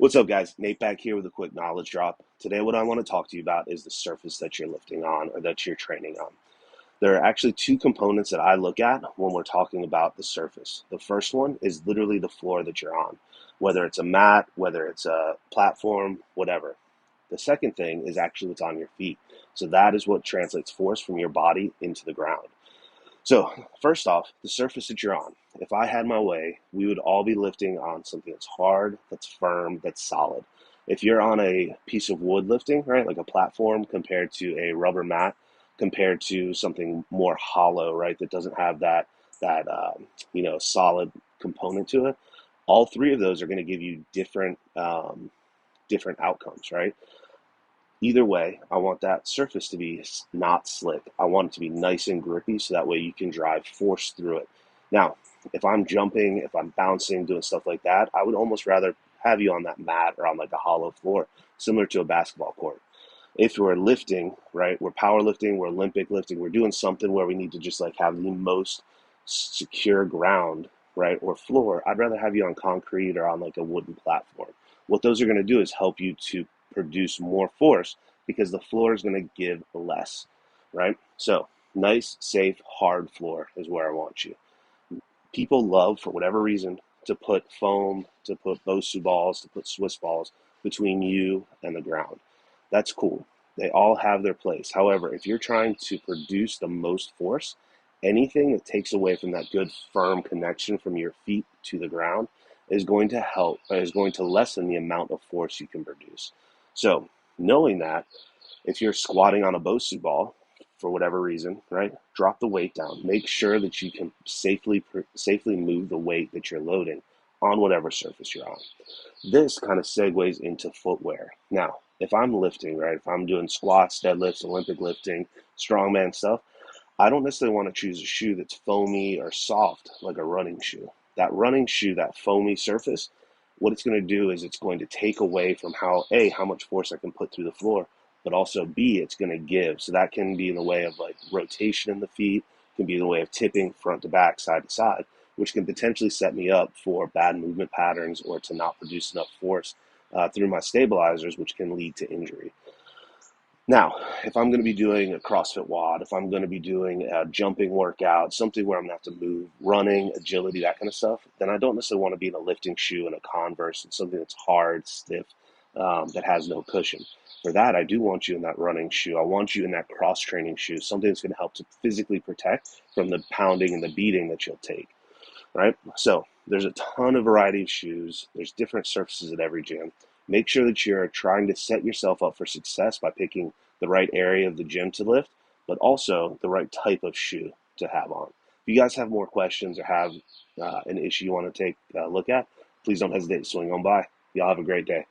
What's up, guys? Nate back here with a quick knowledge drop. Today, what I want to talk to you about is the surface that you're lifting on or that you're training on. There are actually two components that I look at when we're talking about the surface. The first one is literally the floor that you're on, whether it's a mat, whether it's a platform, whatever. The second thing is actually what's on your feet. So that is what translates force from your body into the ground. So, first off, the surface that you're on. If I had my way, we would all be lifting on something that's hard, that's firm, that's solid. If you're on a piece of wood lifting, right, like a platform compared to a rubber mat, compared to something more hollow, right, that doesn't have that solid component to it, all three of those are going to give you different outcomes, right? Either way, I want that surface to be not slick. I want it to be nice and grippy so that way you can drive force through it. Now, if I'm jumping, if I'm bouncing, doing stuff like that, I would almost rather have you on that mat or on like a hollow floor, similar to a basketball court. If we're lifting, right, we're powerlifting, we're Olympic lifting, we're doing something where we need to just like have the most secure ground, right, or floor, I'd rather have you on concrete or on like a wooden platform. What those are going to do is help you to produce more force because the floor is going to give less, right? So nice, safe, hard floor is where I want you. People love, for whatever reason, to put foam, to put Bosu balls, to put Swiss balls between you and the ground. That's cool. They all have their place. However, if you're trying to produce the most force, anything that takes away from that good firm connection from your feet to the ground is going to lessen the amount of force you can produce. So, knowing that, if you're squatting on a Bosu ball, for whatever reason, right, drop the weight down. Make sure that you can safely move the weight that you're loading on whatever surface you're on. This kind of segues into footwear. Now, if I'm lifting, right, if I'm doing squats, deadlifts, Olympic lifting, strongman stuff, I don't necessarily want to choose a shoe that's foamy or soft like a running shoe. That running shoe, that foamy surface, what it's going to do is it's going to take away from how much force I can put through the floor, but also B, it's going to give. So that can be in the way of like rotation in the feet, can be in the way of tipping front to back, side to side, which can potentially set me up for bad movement patterns or to not produce enough force through my stabilizers, which can lead to injury. Now, if I'm going to be doing a CrossFit WOD, if I'm going to be doing a jumping workout, something where I'm going to have to move, running, agility, that kind of stuff, then I don't necessarily want to be in a lifting shoe and a Converse and something that's hard, stiff, that has no cushion. For that, I do want you in that running shoe. I want you in that cross-training shoe, something that's going to help to physically protect from the pounding and the beating that you'll take, right? So there's a ton of variety of shoes. There's different surfaces at every gym. Make sure that you're trying to set yourself up for success by picking the right area of the gym to lift, but also the right type of shoe to have on. If you guys have more questions or have an issue you want to take a look at, please don't hesitate to swing on by. Y'all have a great day.